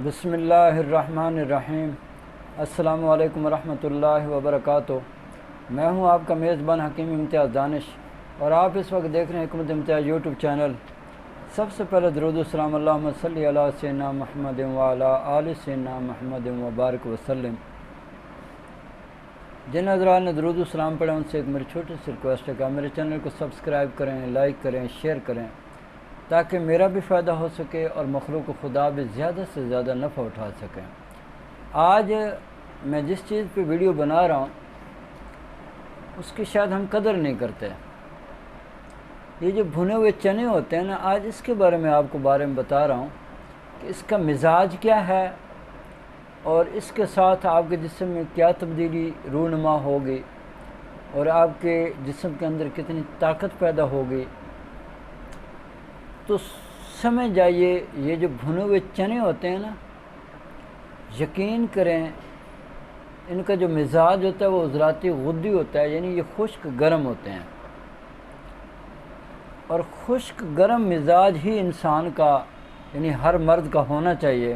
بسم اللہ الرحمن الرحیم۔ السلام علیکم ورحمۃ اللہ وبرکاتہ۔ میں ہوں آپ کا میزبان حکیم امتیاز دانش، اور آپ اس وقت دیکھ رہے ہیں حکمت امتیاز یوٹیوب چینل۔ سب سے پہلے درود السلام اللہم صلی علی سیدنا محمد وعلی آل سیدنا محمد وبارک وسلم۔ جن حضرات نے درود السلام پڑھا ان سے ایک میری چھوٹی سی ریکویسٹ ہے کہ آپ میرے چینل کو سبسکرائب کریں، لائک کریں، شیئر کریں، تاکہ میرا بھی فائدہ ہو سکے اور مخلوق خدا بھی زیادہ سے زیادہ نفع اٹھا سکیں۔ آج میں جس چیز پہ ویڈیو بنا رہا ہوں اس کی شاید ہم قدر نہیں کرتے۔ یہ جو بھنے ہوئے چنے ہوتے ہیں نا، آج اس کے بارے میں آپ کو بتا رہا ہوں کہ اس کا مزاج کیا ہے، اور اس کے ساتھ آپ کے جسم میں کیا تبدیلی رونما ہوگی، اور آپ کے جسم کے اندر کتنی طاقت پیدا ہوگی۔ تو سمجھ جائیے، یہ جو بھنے ہوئے چنے ہوتے ہیں نا، یقین کریں ان کا جو مزاج ہوتا ہے وہ عضلاتی غدی ہوتا ہے، یعنی یہ خشک گرم ہوتے ہیں، اور خشک گرم مزاج ہی انسان کا یعنی ہر مرد کا ہونا چاہیے۔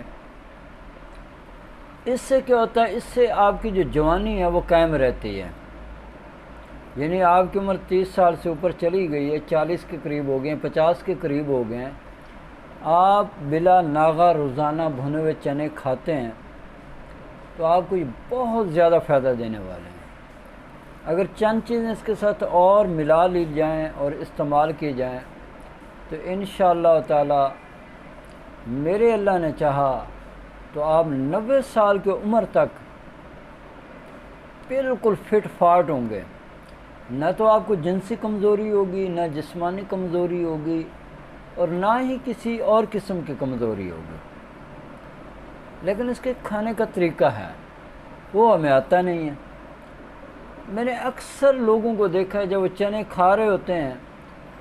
اس سے کیا ہوتا ہے، اس سے آپ کی جو جوانی ہے وہ قائم رہتی ہے۔ یعنی آپ کی عمر 30 سال سے اوپر چلی گئی ہے، 40 کے قریب ہو گئے ہیں، 50 کے قریب ہو گئے ہیں، آپ بلا ناغہ روزانہ بھنے ہوئے چنے کھاتے ہیں تو آپ کو یہ بہت زیادہ فائدہ دینے والے ہیں۔ اگر چند چیزیں اس کے ساتھ اور ملا لی جائیں اور استعمال کی جائیں تو انشاءاللہ تعالی میرے اللہ نے چاہا تو آپ 90 سال کی عمر تک بالکل فٹ فاٹ ہوں گے۔ نہ تو آپ کو جنسی کمزوری ہوگی، نہ جسمانی کمزوری ہوگی، اور نہ ہی کسی اور قسم کی کمزوری ہوگی۔ لیکن اس کے کھانے کا طریقہ ہے وہ ہمیں آتا نہیں ہے۔ میں نے اکثر لوگوں کو دیکھا ہے جب وہ چنے کھا رہے ہوتے ہیں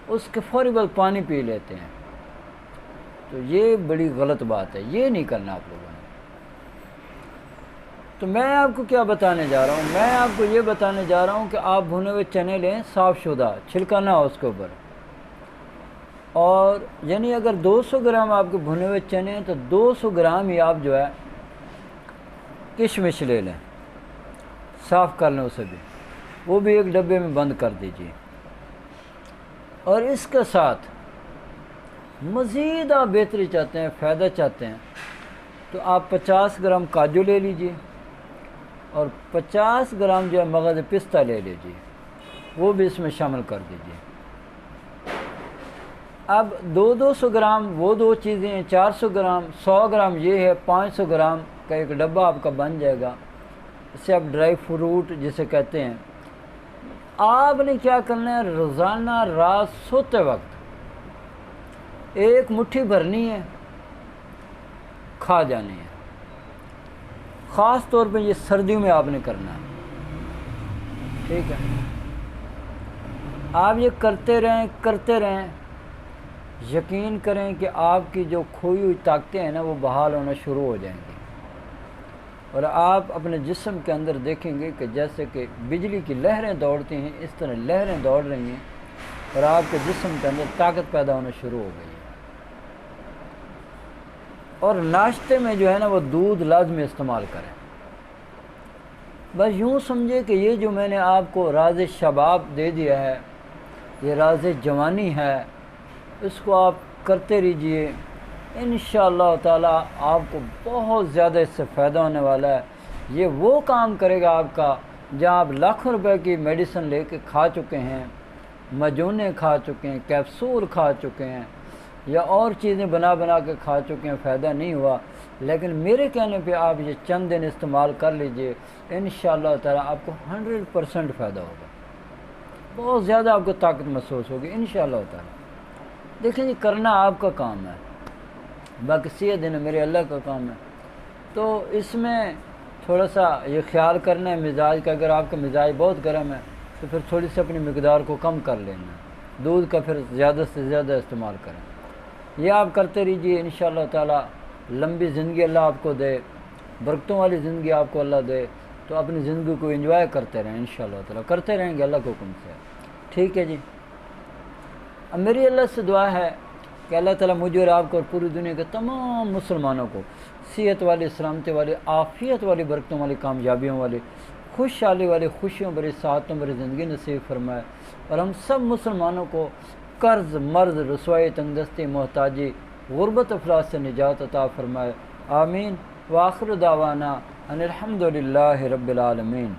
اس کے فوری بعد پانی پی لیتے ہیں، تو یہ بڑی غلط بات ہے، یہ نہیں کرنا آپ لوگوں نے۔ تو میں آپ کو کیا بتانے جا رہا ہوں، میں آپ کو یہ بتانے جا رہا ہوں کہ آپ بھنے ہوئے چنے لیں، صاف شدہ، چھلکا نہ ہو اس کے اوپر، اور یعنی اگر 200 گرام آپ کے بھنے ہوئے چنے ہیں تو 200 گرام ہی آپ جو ہے کشمش لے لیں، صاف کر لیں اسے بھی، وہ بھی ایک ڈبے میں بند کر دیجیے۔ اور اس کے ساتھ مزید آپ بہتری چاہتے ہیں، فائدہ چاہتے ہیں، تو آپ 50 گرام کاجو لے لیجیے، اور 50 گرام جو ہے مغز پستہ لے لیجیے، وہ بھی اس میں شامل کر دیجیے۔ اب 200 گرام وہ دو چیزیں ہیں، 400 گرام، 100 گرام یہ ہے، 500 گرام کا ایک ڈبہ آپ کا بن جائے گا۔ اسے آپ ڈرائی فروٹ جسے کہتے ہیں۔ آپ نے کیا کرنا ہے، روزانہ رات سوتے وقت ایک مٹھی بھرنی ہے، کھا جانی ہے۔ خاص طور پہ یہ سردیوں میں آپ نے کرنا ہے، ٹھیک ہے؟ آپ یہ کرتے رہیں، یقین کریں کہ آپ کی جو کھوئی ہوئی طاقتیں ہیں نا وہ بحال ہونا شروع ہو جائیں گی، اور آپ اپنے جسم کے اندر دیکھیں گے کہ جیسے کہ بجلی کی لہریں دوڑتی ہیں اس طرح لہریں دوڑ رہی ہیں، اور آپ کے جسم کے اندر طاقت پیدا ہونا شروع ہو گئی ہے۔ اور ناشتے میں جو ہے نا وہ دودھ لازمی استعمال کریں۔ بس یوں سمجھے کہ یہ جو میں نے آپ کو راز شباب دے دیا ہے، یہ راز جوانی ہے، اس کو آپ کرتے رہیے، انشاءاللہ تعالی آپ کو بہت زیادہ اس سے فائدہ ہونے والا ہے۔ یہ وہ کام کرے گا آپ کا جہاں آپ لاکھوں روپے کی میڈیسن لے کے کھا چکے ہیں، مجونے کھا چکے ہیں، کیپسول کھا چکے ہیں، یا اور چیزیں بنا کے کھا چکے ہیں، فائدہ نہیں ہوا۔ لیکن میرے کہنے پہ آپ یہ چند دن استعمال کر لیجئے، انشاءاللہ تعالی آپ کو 100% فائدہ ہوگا، بہت زیادہ آپ کو طاقت محسوس ہوگی انشاءاللہ تعالی۔ دیکھیں یہ کرنا آپ کا کام ہے، باقی صحت دینا میرے اللہ کا کام ہے۔ تو اس میں تھوڑا سا یہ خیال کرنا ہے مزاج کا، اگر آپ کا مزاج بہت گرم ہے تو پھر تھوڑی سی اپنی مقدار کو کم کر لینا ہے، دودھ کا پھر زیادہ سے زیادہ استعمال کریں۔ یہ آپ کرتے رہیے، انشاءاللہ تعالی لمبی زندگی اللہ آپ کو دے، برکتوں والی زندگی آپ کو اللہ دے، تو اپنی زندگی کو انجوائے کرتے رہیں، انشاءاللہ تعالی کرتے رہیں گے اللہ کے حکم سے، ٹھیک ہے جی۔ اب میری اللہ سے دعا ہے کہ اللہ تعالیٰ مجھے اور آپ کو اور پوری دنیا کے تمام مسلمانوں کو صحت والی، سلامتی والی، عافیت والی، برکتوں والی، کامیابیوں والی، خوشحالی والی، خوشیوں بھری، سعادتوں بھری زندگی نصیب فرمائے، اور ہم سب مسلمانوں کو قرض، مرض، رسوائی، تنگدستی، محتاجی، غربت، افلاس سے نجات عطا فرمائے، آمین۔ وآخر دعوانا ان الحمد للہ رب العالمین۔